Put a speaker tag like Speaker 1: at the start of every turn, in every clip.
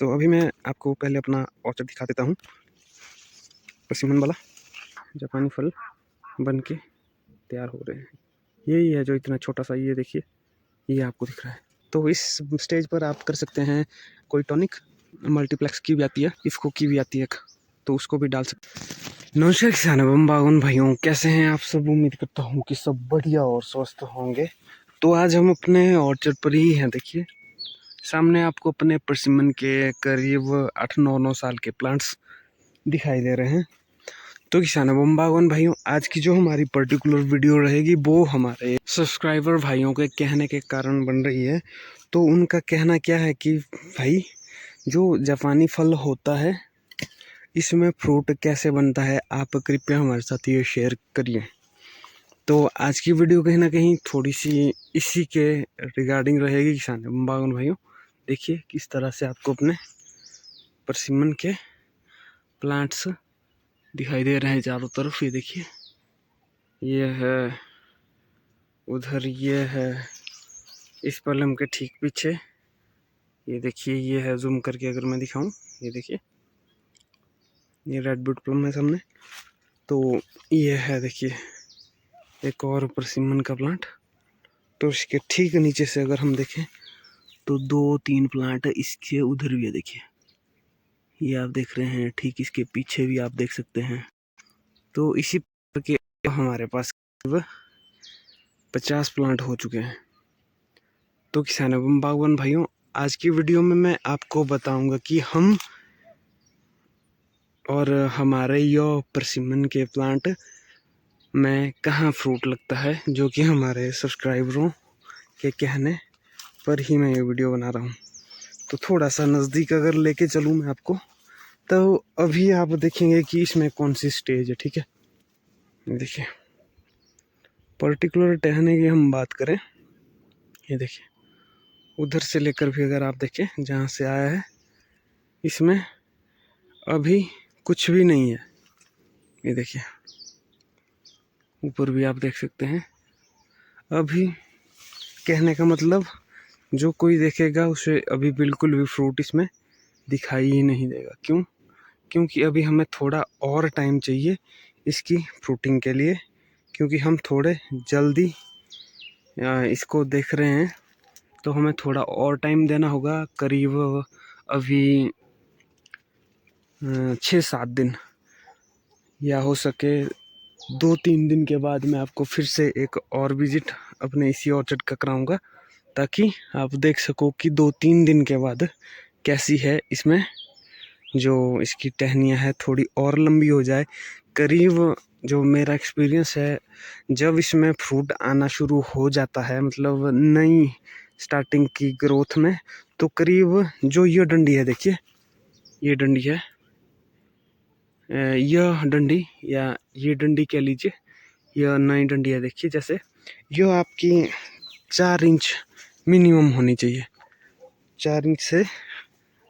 Speaker 1: तो अभी मैं आपको पहले अपना ऑर्चर्ड दिखा देता हूँ। परसिमन वाला जापानी फल बन के तैयार हो रहे हैं। यही है जो इतना छोटा सा, ये देखिए, ये आपको दिख रहा है। तो इस स्टेज पर आप कर सकते हैं कोई टॉनिक, मल्टीप्लेक्स की भी आती है, इफ्को की भी आती है, तो उसको भी डाल सकते हैं। नमस्कार किसान बागवान भाइयों, कैसे हैं आप सब? उम्मीद करता हूँ कि सब बढ़िया और स्वस्थ होंगे। तो आज हम अपने ऑर्चर्ड पर ही हैं। देखिए सामने आपको अपने परसिमन के करीब 8-9 साल के प्लांट्स दिखाई दे रहे हैं। तो किसान बागवान भाइयों, आज की जो हमारी पर्टिकुलर वीडियो रहेगी वो हमारे सब्सक्राइबर भाइयों के कहने के कारण बन रही है। तो उनका कहना क्या है कि भाई, जो जापानी फल होता है इसमें फ्रूट कैसे बनता है, आप कृपया हमारे साथ ये शेयर करिए। तो आज की वीडियो कहीं ना कहीं थोड़ी सी इसी के रिगार्डिंग रहेगी किसान बागवान भाइयों। देखिए किस तरह से आपको अपने परसिमन के प्लांट्स दिखाई दे रहे हैं चारों तरफ। ये देखिए, ये है उधर, ये है इस पलम के ठीक पीछे। ये देखिए, ये है, जूम करके अगर मैं दिखाऊं, ये देखिए, ये रेड बूट प्लम है सामने। तो ये है, देखिए, एक और परसिमन का प्लांट। तो इसके ठीक नीचे से अगर हम देखें तो 2-3 प्लांट इसके उधर भी है। देखिए, ये आप देख रहे हैं, ठीक इसके पीछे भी आप देख सकते हैं। तो इसी के हमारे पास 50 प्लांट हो चुके हैं। तो किसान एवं बागवान भाइयों, आज की वीडियो में मैं आपको बताऊंगा कि हम और हमारे यो परसिमन के प्लांट में कहाँ फ्रूट लगता है, जो कि हमारे सब्सक्राइबरों के कहने पर ही मैं ये वीडियो बना रहा हूँ। तो थोड़ा सा नज़दीक अगर लेके चलूँ मैं आपको, तो अभी आप देखेंगे कि इसमें कौन सी स्टेज है। ठीक है, देखिए, पर्टिकुलर टहने की हम बात करें, ये देखिए, उधर से लेकर भी अगर आप देखें जहाँ से आया है, इसमें अभी कुछ भी नहीं है। ये देखिए, ऊपर भी आप देख सकते हैं। अभी कहने का मतलब, जो कोई देखेगा उसे अभी बिल्कुल भी फ्रूट इसमें दिखाई ही नहीं देगा। क्यों? क्योंकि अभी हमें थोड़ा और टाइम चाहिए इसकी फ्रूटिंग के लिए, क्योंकि हम थोड़े जल्दी इसको देख रहे हैं। तो हमें थोड़ा और टाइम देना होगा, करीब अभी 6-7 दिन, या हो सके 2-3 दिन के बाद मैं आपको फिर से एक और विजिट अपने इसी ऑर्चर्ड का कराऊंगा, ताकि आप देख सको कि 2-3 दिन के बाद कैसी है इसमें जो इसकी टहनियाँ है, थोड़ी और लंबी हो जाए। करीब जो मेरा एक्सपीरियंस है, जब इसमें फ्रूट आना शुरू हो जाता है, मतलब नई स्टार्टिंग की ग्रोथ में, तो करीब जो ये डंडी है, देखिए ये डंडी है, यह डंडी या ये डंडी कह लीजिए, यह नई डंडी है। देखिए, जैसे यह आपकी 4 इंच मिनिमम होनी चाहिए, 4 इंच से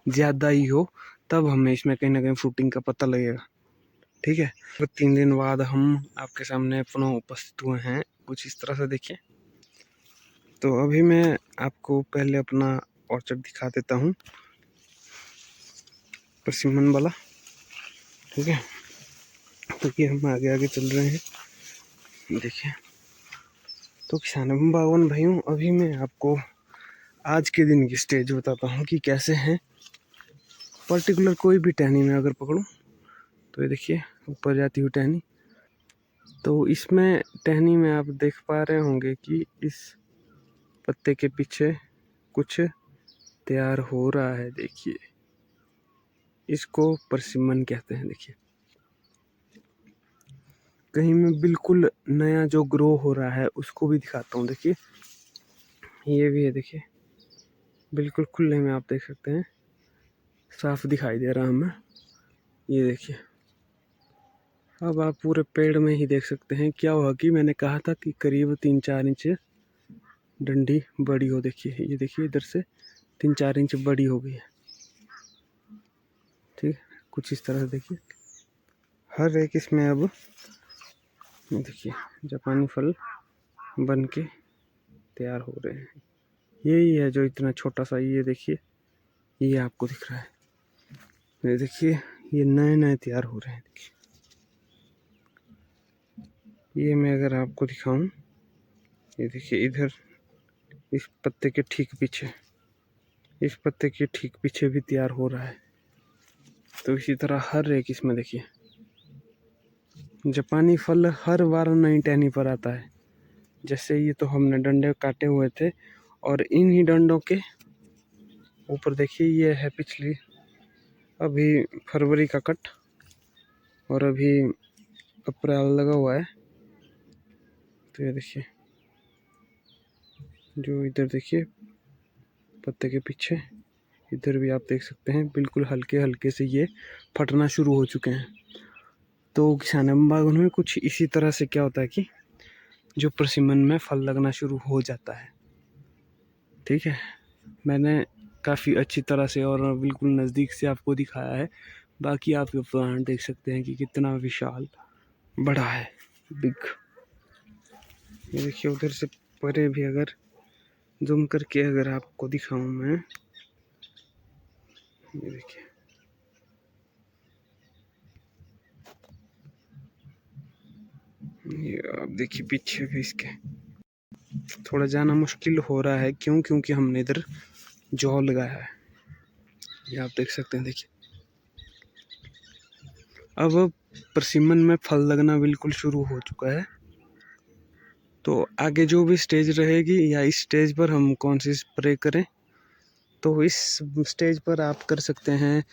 Speaker 1: ज़्यादा ही हो तब हमें इसमें कहीं ना कहीं फ्रूटिंग का पता लगेगा। ठीक है, तो 3 दिन बाद हम आपके सामने पुनः उपस्थित हुए हैं, कुछ इस तरह से। देखिए, तो अभी मैं आपको पहले अपना ऑर्चर्ड दिखा देता हूँ, परसिमन वाला। ठीक है, तो ये हम आगे आगे चल रहे हैं। देखिए, तो किसान बागवान भाइयों, अभी मैं आपको आज के दिन की स्टेज बताता हूँ कि कैसे हैं। पर्टिकुलर कोई भी टहनी में अगर पकड़ूँ तो ये देखिए, ऊपर जाती हुई टहनी। तो इसमें टहनी में आप देख पा रहे होंगे कि इस पत्ते के पीछे कुछ तैयार हो रहा है। देखिए, इसको परसिमन कहते हैं। देखिए, कहीं में बिल्कुल नया जो ग्रो हो रहा है उसको भी दिखाता हूँ। देखिए, ये भी है, देखिए, बिल्कुल खुले में आप देख सकते हैं, साफ दिखाई दे रहा हमें। ये देखिए, अब आप पूरे पेड़ में ही देख सकते हैं। क्या हुआ कि मैंने कहा था कि करीब 3-4 इंच डंडी बड़ी हो। देखिए, ये देखिए, इधर से 3-4 इंच बड़ी हो गई है। ठीक, कुछ इस तरह से देखिए, हर एक इसमें अब देखिए जापानी फल बन के तैयार हो रहे हैं। यही है जो इतना छोटा सा, ये देखिए, ये आपको दिख रहा है। ये देखिए ये नए नए तैयार हो रहे हैं। देखिए ये मैं अगर आपको दिखाऊं, ये देखिए इधर इस पत्ते के ठीक पीछे, इस पत्ते के ठीक पीछे भी तैयार हो रहा है। तो इसी तरह हर एक इसमें देखिए जापानी फल हर बार नई टहनी पर आता है। जैसे ये तो हमने डंडे काटे हुए थे और इन ही डंडों के ऊपर देखिए ये है पिछली अभी फरवरी का कट और अभी अप्रैल लगा हुआ है। तो ये देखिए जो इधर देखिए पत्ते के पीछे इधर भी आप देख सकते हैं बिल्कुल हल्के हल्के से ये फटना शुरू हो चुके हैं। तो किसान बागवान में कुछ इसी तरह से क्या होता है कि जो परसिमन में फल लगना शुरू हो जाता है। ठीक है, मैंने काफ़ी अच्छी तरह से और बिल्कुल नज़दीक से आपको दिखाया है। बाकी आप ये प्लांट देख सकते हैं कि कितना विशाल बड़ा है, बिग। ये देखिए उधर से परे भी अगर जूम करके अगर आपको दिखाऊं मैं, ये देखिए ये आप देखिए पीछे भी इसके थोड़ा जाना मुश्किल हो रहा है। क्योंकि हमने इधर जौ लगाया है। ये आप देख सकते हैं। देखिए अब परसिमन में फल लगना बिल्कुल शुरू हो चुका है। तो आगे जो भी स्टेज रहेगी या इस स्टेज पर हम कौन सी स्प्रे करें, तो इस स्टेज पर आप कर सकते हैं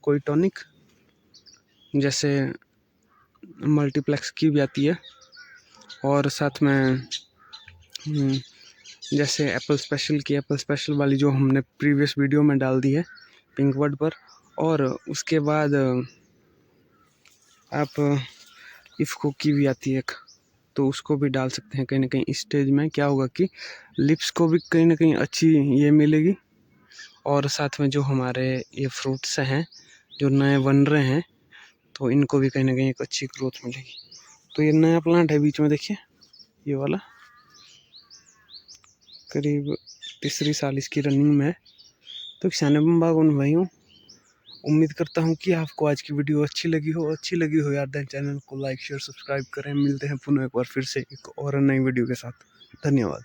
Speaker 1: कोई टॉनिक, जैसे मल्टीप्लेक्स की भी आती है और साथ में जैसे एप्पल स्पेशल वाली जो हमने प्रीवियस वीडियो में डाल दी है पिंक वर्ड पर। और उसके बाद आप इफ्को की भी आती है एक, तो उसको भी डाल सकते हैं। कहीं ना कहीं इस स्टेज में क्या होगा कि लिप्स को भी कहीं ना कहीं अच्छी ये मिलेगी और साथ में जो हमारे ये फ्रूट्स हैं जो नए बन रहे हैं तो इनको भी कहीं ना कहीं एक अच्छी ग्रोथ मिलेगी। तो ये नया प्लांट है बीच में देखिए ये वाला, करीब तीसरी साल इसकी रनिंग में है। तो किसान बागवान भाइयों, उम्मीद करता हूँ कि आपको आज की वीडियो अच्छी लगी हो यार देन चैनल को लाइक शेयर सब्सक्राइब करें। मिलते हैं पुनः एक बार फिर से एक और नई वीडियो के साथ। धन्यवाद।